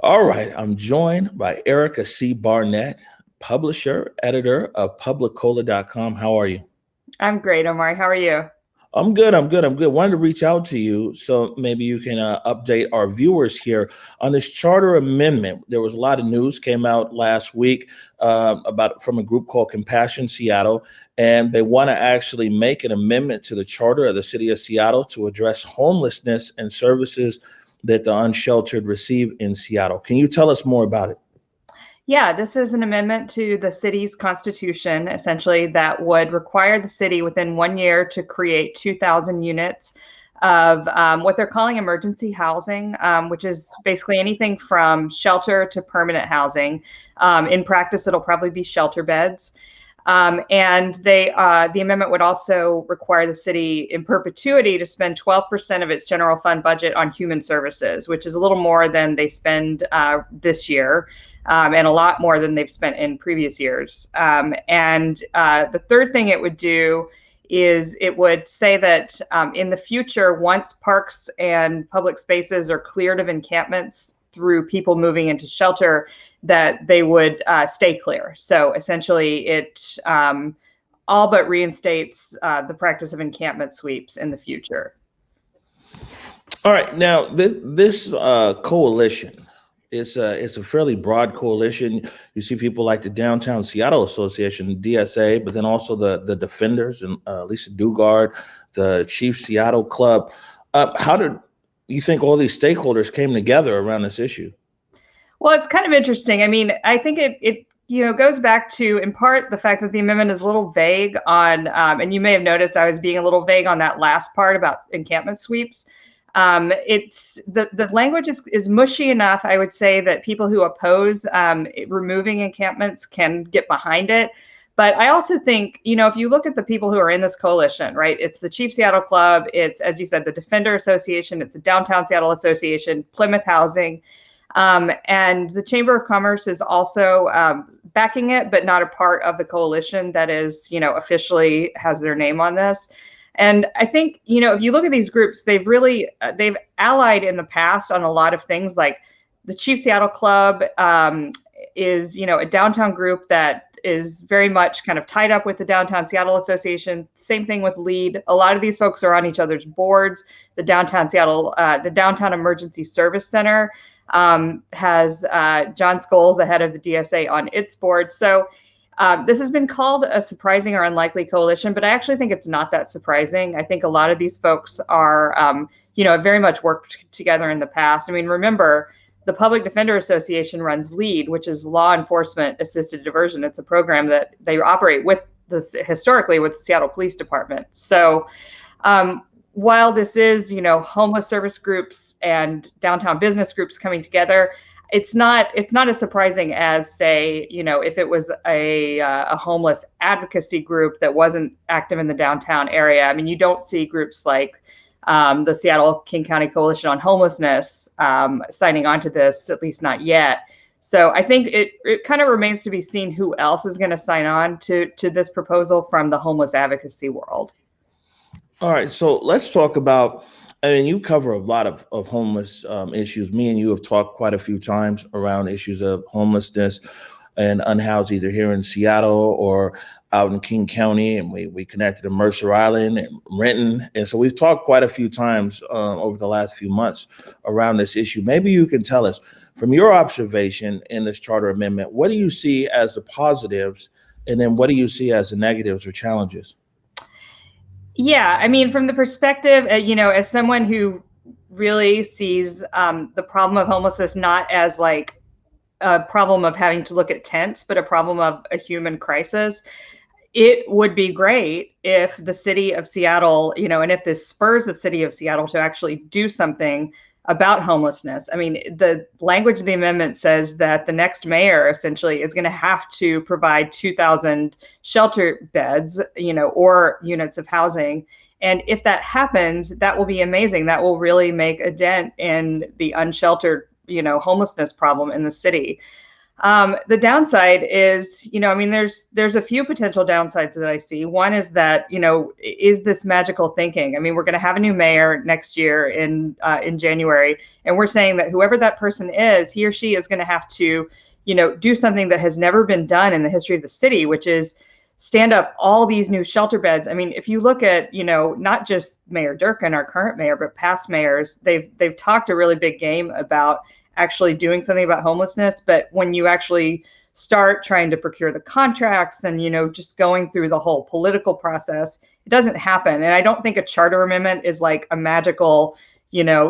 All right, I'm joined by Erica C. Barnett, publisher, editor of publicola.com. How are you? I'm great, Omar. How are you? I'm good. Wanted to reach out to you so maybe you can update our viewers here on this charter amendment. There was a lot of news came out last week about from a group called Compassion Seattle, and they want to actually make an amendment to the charter of the city of Seattle to address homelessness and services that the unsheltered receive in Seattle. Can you tell us more about it? Yeah, this is an amendment to the city's constitution, essentially, that would require the city within 1 year to create 2,000 units of what they're calling emergency housing, which is basically anything from shelter to permanent housing. In practice, it'll probably be shelter beds. And the amendment would also require the city in perpetuity to spend 12% of its general fund budget on human services, which is a little more than they spend this year, and a lot more than they've spent in previous years. And the third thing it would do is it would say that in the future, once parks and public spaces are cleared of encampments through people moving into shelter, that they would stay clear. So essentially, it all but reinstates the practice of encampment sweeps in the future. All right, now this coalition, it's a fairly broad coalition. You see people like the Downtown Seattle Association, DSA, but then also the Defenders and Lisa Dugard, the Chief Seattle Club. How did you think all these stakeholders came together around this issue? Well, it's kind of interesting. I mean, I think it goes back to, in part, the fact that the amendment is a little vague on, and you may have noticed I was being a little vague on that last part about encampment sweeps. It's the language is mushy enough, I would say, that people who oppose removing encampments can get behind it. But I also think, if you look at the people who are in this coalition, right, it's the Chief Seattle Club, it's, as you said, the Defender Association, it's the Downtown Seattle Association, Plymouth Housing, and the Chamber of Commerce is also backing it, but not a part of the coalition that is, officially has their name on this. And I think, if you look at these groups, they've allied in the past on a lot of things. Like the Chief Seattle Club is, a downtown group that is very much kind of tied up with the Downtown Seattle Association. Same thing with LEAD. A lot of these folks are on each other's boards. The Downtown Emergency Service Center has John Scholes, the head of the DSA, on its board. So this has been called a surprising or unlikely coalition, but I actually think it's not that surprising. I think a lot of these folks are, have very much worked together in the past. I mean, remember, the Public Defender Association runs LEAD, which is Law Enforcement Assisted Diversion. It's a program that they operate historically with the Seattle Police Department. So while this is, homeless service groups and downtown business groups coming together, it's not as surprising as, say, if it was a homeless advocacy group that wasn't active in the downtown area. I mean, you don't see groups like the Seattle King County Coalition on Homelessness signing on to this, at least not yet. So I think it kind of remains to be seen who else is going to sign on to this proposal from the homeless advocacy world. All right, so let's talk about, I mean, you cover a lot of homeless issues. Me and you have talked quite a few times around issues of homelessness and unhoused, either here in Seattle or out in King County. And we connected to Mercer Island and Renton. And so we've talked quite a few times over the last few months around this issue. Maybe you can tell us, from your observation in this charter amendment, what do you see as the positives? And then what do you see as the negatives or challenges? Yeah, I mean, from the perspective, as someone who really sees the problem of homelessness not as like a problem of having to look at tents, but a problem of a human crisis, it would be great if the city of Seattle, and if this spurs the city of Seattle to actually do something about homelessness. I mean, the language of the amendment says that the next mayor essentially is going to have to provide 2,000 shelter beds, or units of housing. And if that happens, that will be amazing. That will really make a dent in the unsheltered, homelessness problem in the city. The downside is, I mean, there's a few potential downsides that I see. One is that, is this magical thinking? I mean, we're going to have a new mayor next year in January, and we're saying that whoever that person is, he or she is going to have to, do something that has never been done in the history of the city, which is stand up all these new shelter beds. I mean, if you look at, not just Mayor Durkin, our current mayor, but past mayors, they've talked a really big game about actually doing something about homelessness. But when you actually start trying to procure the contracts and, just going through the whole political process, it doesn't happen. And I don't think a charter amendment is like a magical,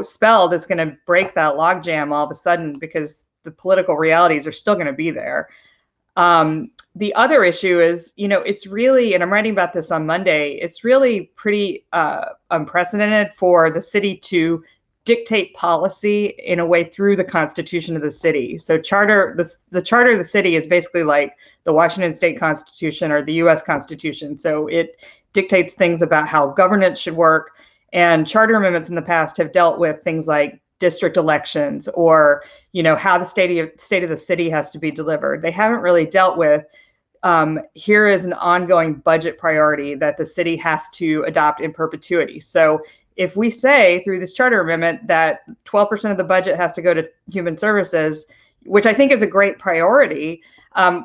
spell that's going to break that logjam all of a sudden, because the political realities are still going to be there. The other issue is, it's really, and I'm writing about this on Monday, it's really pretty unprecedented for the city to dictate policy in a way through the Constitution of the city. So the charter of the city is basically like the Washington State Constitution or the US Constitution. So it dictates things about how governance should work. And charter amendments in the past have dealt with things like district elections or, how the state of the city has to be delivered. They haven't really dealt with here is an ongoing budget priority that the city has to adopt in perpetuity. So if we say through this charter amendment that 12% of the budget has to go to human services, which I think is a great priority,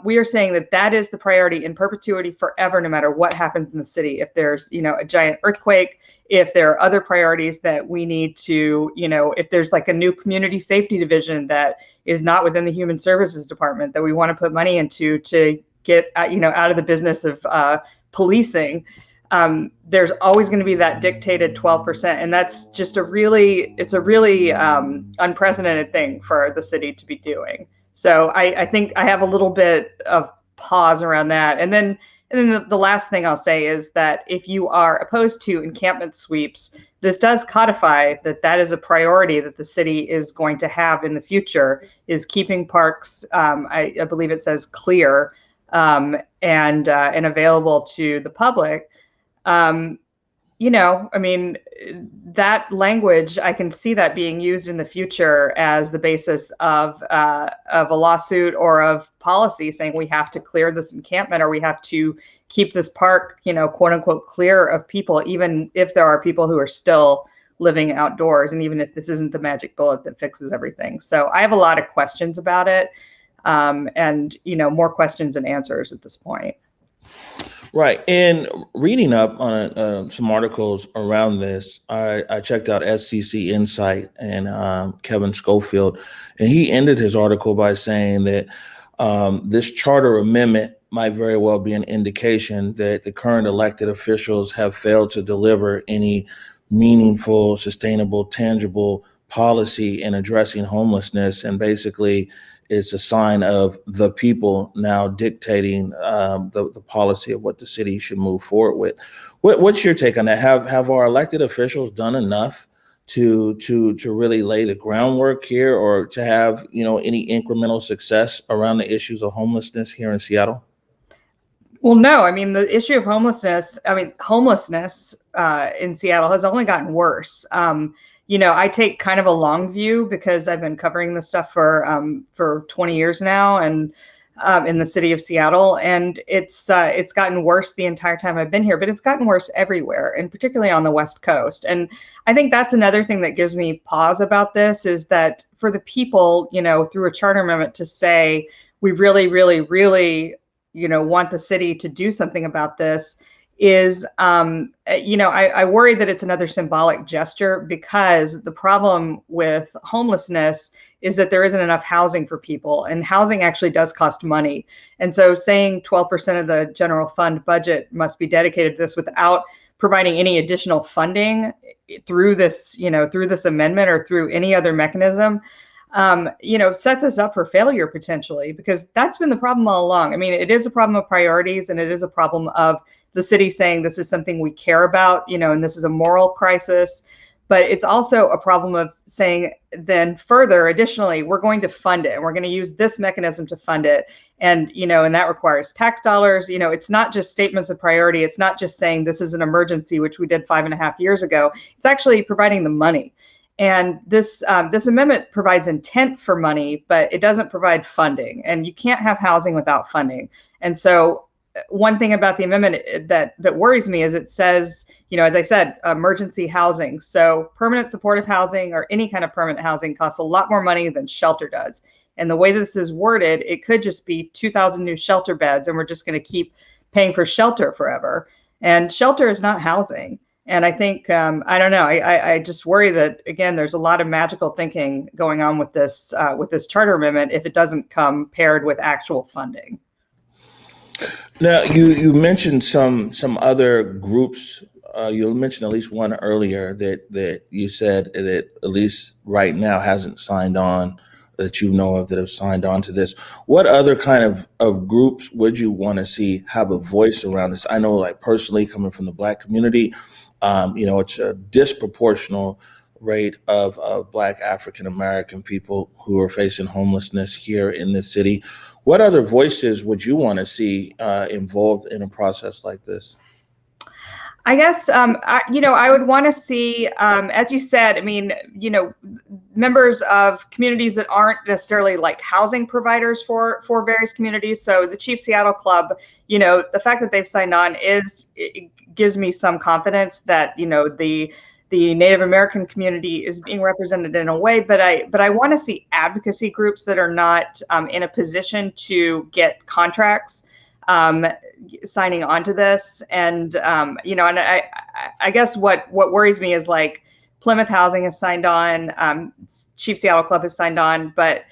we are saying that is the priority in perpetuity forever, no matter what happens in the city. If there's, a giant earthquake, if there are other priorities that we need to, if there's like a new community safety division that is not within the human services department that we want to put money into to get, out of the business of policing, there's always going to be that dictated 12%. And that's just a really unprecedented thing for the city to be doing. So I think I have a little bit of pause around that. And then the last thing I'll say is that if you are opposed to encampment sweeps, this does codify that is a priority that the city is going to have in the future, is keeping parks, I believe it says clear, and available to the public. I mean, that language, I can see that being used in the future as the basis of a lawsuit or of policy saying we have to clear this encampment or we have to keep this park, quote unquote, clear of people, even if there are people who are still living outdoors, and even if this isn't the magic bullet that fixes everything. So I have a lot of questions about it, and more questions than answers at this point. Right. And reading up on some articles around this, I checked out SCC Insight and Kevin Schofield, and he ended his article by saying that this charter amendment might very well be an indication that the current elected officials have failed to deliver any meaningful, sustainable, tangible policy in addressing homelessness, and basically it's a sign of the people now dictating the policy of what the city should move forward with. What's your take on that? Have our elected officials done enough to really lay the groundwork here, or to have any incremental success around the issues of homelessness here in Seattle? Well, no. I mean, the issue of homelessness in Seattle has only gotten worse. I take kind of a long view because I've been covering this stuff for 20 years now, and in the city of Seattle, and it's gotten worse the entire time I've been here. But it's gotten worse everywhere, and particularly on the West Coast. And I think that's another thing that gives me pause about this, is that for the people, through a charter amendment to say we really, really, really, want the city to do something about this, is, I worry that it's another symbolic gesture, because the problem with homelessness is that there isn't enough housing for people, and housing actually does cost money. And so saying 12% of the general fund budget must be dedicated to this without providing any additional funding through this, through this amendment or through any other mechanism, sets us up for failure potentially, because that's been the problem all along. I mean, it is a problem of priorities, and it is a problem of the city saying this is something we care about, and this is a moral crisis. But it's also a problem of saying then further, additionally, we're going to fund it, and we're going to use this mechanism to fund it. And, and that requires tax dollars. It's not just statements of priority. It's not just saying this is an emergency, which we did 5.5 years ago. It's actually providing the money. And this amendment provides intent for money, but it doesn't provide funding. And you can't have housing without funding. And so one thing about the amendment that worries me is it says, as I said, emergency housing. So permanent supportive housing or any kind of permanent housing costs a lot more money than shelter does. And the way this is worded, it could just be 2,000 new shelter beds, and we're just going to keep paying for shelter forever. And shelter is not housing. And I think, I don't know, I just worry that, again, there's a lot of magical thinking going on with this charter amendment if it doesn't come paired with actual funding. Now, you mentioned some other groups. You mentioned at least one earlier that you said that at least right now hasn't signed on, that you know of, that have signed on to this. What other kind of groups would you want to see have a voice around this? I know, like personally, coming from the Black community, it's a disproportional rate of Black African American people who are facing homelessness here in this city. What other voices would you want to see involved in a process like this? I guess, I would want to see, as you said, I mean, members of communities that aren't necessarily like housing providers for various communities. So the Chief Seattle Club, the fact that they've signed on it gives me some confidence that, the Native American community is being represented in a way, but I want to see advocacy groups that are not in a position to get contracts signing on to this. And, and I guess what worries me is like Plymouth Housing has signed on, Chief Seattle Club has signed on, but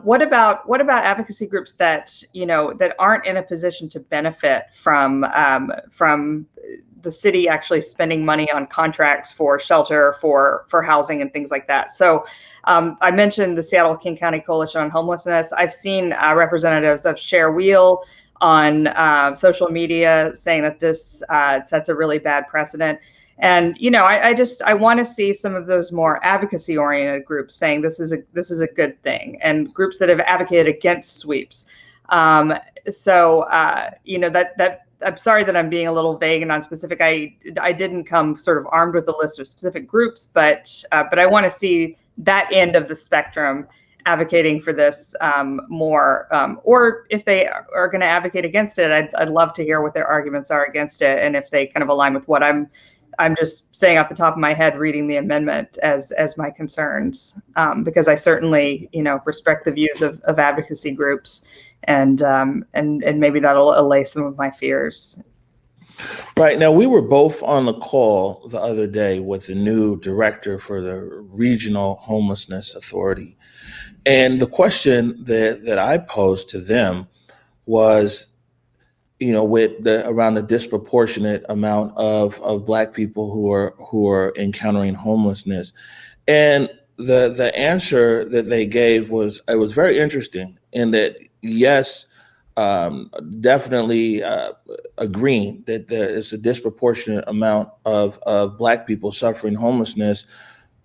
what about advocacy groups that, that aren't in a position to benefit from the city actually spending money on contracts for shelter, for housing and things like that? So I mentioned the Seattle King County Coalition on Homelessness. I've seen representatives of Share Wheel on social media saying that this sets a really bad precedent. And, I want to see some of those more advocacy oriented groups saying this is a good thing, and groups that have advocated against sweeps. That I'm sorry that I'm being a little vague and non-specific. I didn't come sort of armed with a list of specific groups, but I want to see that end of the spectrum advocating for this more, or if they are going to advocate against it, I'd love to hear what their arguments are against it, and if they kind of align with what I'm just saying off the top of my head, reading the amendment as my concerns, because I certainly, respect the views of advocacy groups, and maybe that'll allay some of my fears. Right. Now, we were both on the call the other day with the new director for the Regional Homelessness Authority. And the question that I posed to them was, with around the disproportionate amount of Black people who are encountering homelessness. And the answer that they gave was very interesting, in that, yes, definitely agreeing that it's a disproportionate amount of Black people suffering homelessness.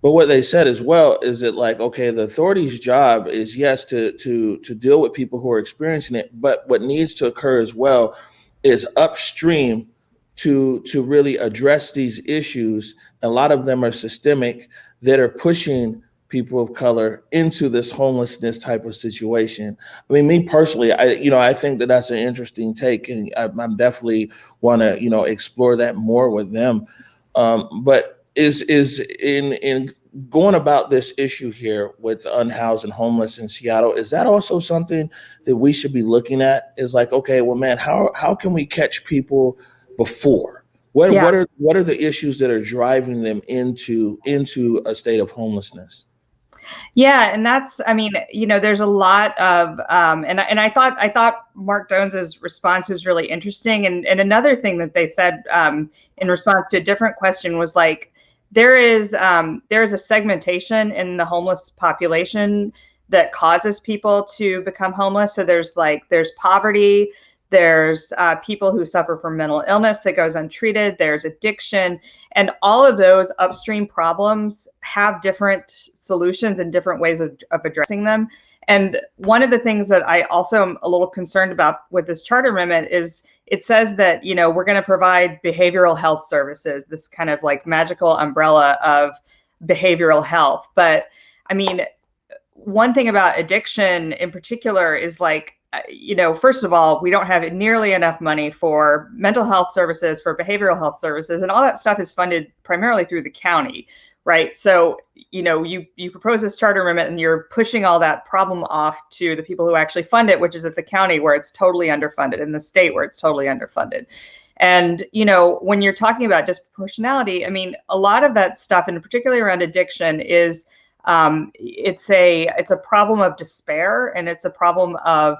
But what they said as well is that, like, okay, the authority's job is, yes, to deal with people who are experiencing it, but what needs to occur as well is upstream to really address these issues. A lot of them are systemic, that are pushing people of color into this homelessness type of situation. I mean, me personally, I think that that's an interesting take, and I'm definitely want to, explore that more with them. But is in going about this issue here with unhoused and homeless in Seattle, is that also something that we should be looking at? Is like, okay, well, man, how can we catch people before? What are the issues that are driving them into a state of homelessness? Yeah, and that's, I mean, there's a lot of, and I thought Mark Jones's response was really interesting. And another thing that they said in response to a different question was like, there is a segmentation in the homeless population that causes people to become homeless. So there's poverty, there's people who suffer from mental illness that goes untreated, there's addiction, and all of those upstream problems have different solutions and different ways of addressing them. And one of the things that I also am a little concerned about with this charter amendment is it says that, we're going to provide behavioral health services, this kind of like magical umbrella behavioral health. But I mean, one thing about addiction in particular is like, first of all, we don't have nearly enough money for mental health services, for behavioral health services, and all that stuff is funded primarily through the county, right? So, you propose this charter amendment and you're pushing all that problem off to the people who actually fund it, which is at the county where it's totally underfunded, in the state where it's totally underfunded. And, when you're talking about disproportionality, I mean, a lot of that stuff, and particularly around addiction, is it's a problem of despair, and it's a problem of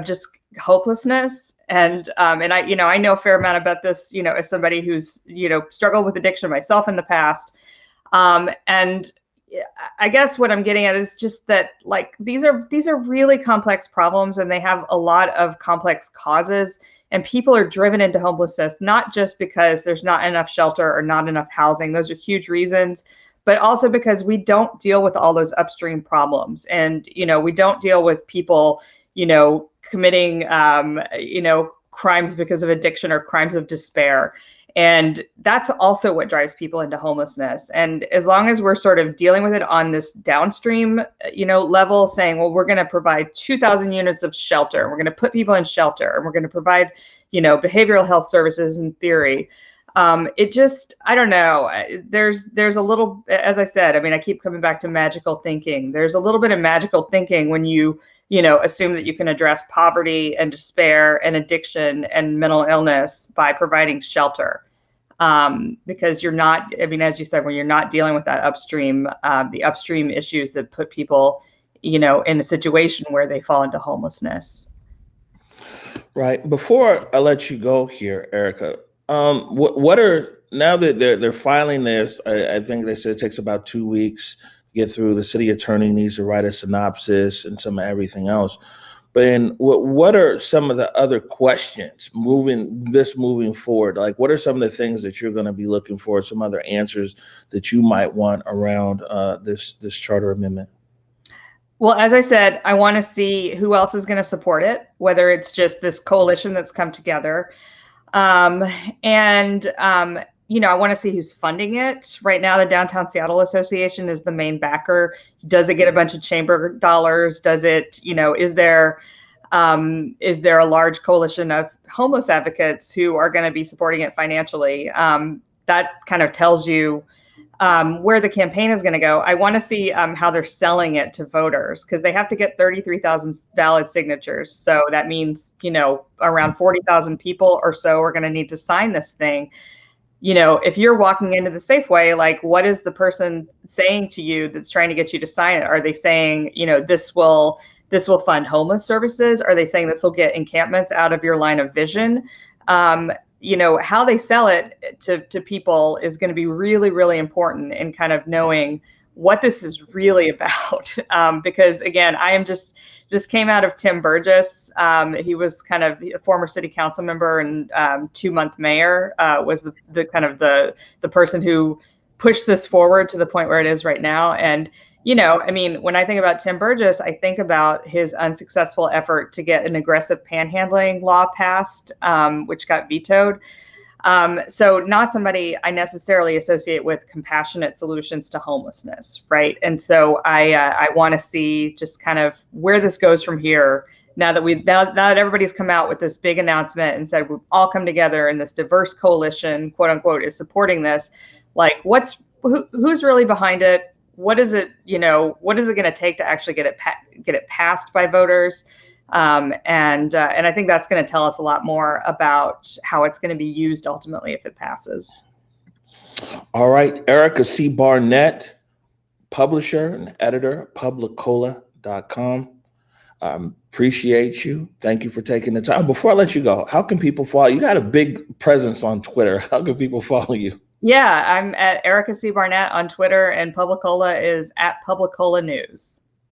just hopelessness. And I know a fair amount about this, as somebody who's struggled with addiction myself in the past. And I guess what I'm getting at is just that, like, these are really complex problems, and they have a lot of complex causes. And people are driven into homelessness not just because there's not enough shelter or not enough housing; those are huge reasons. But also because we don't deal with all those upstream problems, and we don't deal with people committing crimes because of addiction or crimes of despair. And that's also what drives people into homelessness. And as long as we're sort of dealing with it on this downstream level, saying, well, we're going to provide 2,000 units of shelter, and we're going to put people in shelter, and we're going to provide behavioral health services in theory, it just, I don't know. There's a little, as I said, I mean, I keep coming back to magical thinking. There's a little bit of magical thinking when you assume that you can address poverty and despair and addiction and mental illness by providing shelter. Because you're not, I mean, as you said, when you're not dealing with that upstream, the upstream issues that put people, in a situation where they fall into homelessness. Right. Before I let you go here, Erica, what are, now that they're filing this, I think they said it takes about 2 weeks to get through. The city attorney needs to write a synopsis and some of everything else. But then what are some of the other questions moving forward? Like, what are some of the things that you're going to be looking for, some other answers that you might want around this charter amendment? Well, as I said, I want to see who else is going to support it, whether it's just this coalition that's come together. I want to see who's funding it. Right now, the Downtown Seattle Association is the main backer. Does it get a bunch of chamber dollars? Does it, is there a large coalition of homeless advocates who are going to be supporting it financially? That kind of tells you where the campaign is going to go. I want to see how they're selling it to voters, because they have to get 33,000 valid signatures. So that means, around 40,000 people or so are going to need to sign this thing. If you're walking into the Safeway, like, what is the person saying to you that's trying to get you to sign it? Are they saying, this will fund homeless services? Are they saying this will get encampments out of your line of vision? How they sell it to people is going to be really, really important in kind of knowing what this is really about. Because again, this came out of Tim Burgess. He was kind of a former city council member and 2-month mayor, was the person who pushed this forward to the point where it is right now. And, when I think about Tim Burgess, I think about his unsuccessful effort to get an aggressive panhandling law passed, which got vetoed. So not somebody I necessarily associate with compassionate solutions to homelessness, right? And so I want to see just kind of where this goes from here. Now that everybody's come out with this big announcement and said we've all come together and this diverse coalition, quote unquote, is supporting this. Like, who's really behind it? What is it? What is it going to take to actually get it passed by voters? And I think that's going to tell us a lot more about how it's going to be used ultimately if it passes. All right, Erica C. Barnett, publisher and editor, publicola.com. Appreciate you. Thank you for taking the time. Before I let you go, how can people follow you? You got a big presence on Twitter. How can people follow you? Yeah, I'm at Erica C. Barnett on Twitter, and Publicola is at Publicola News.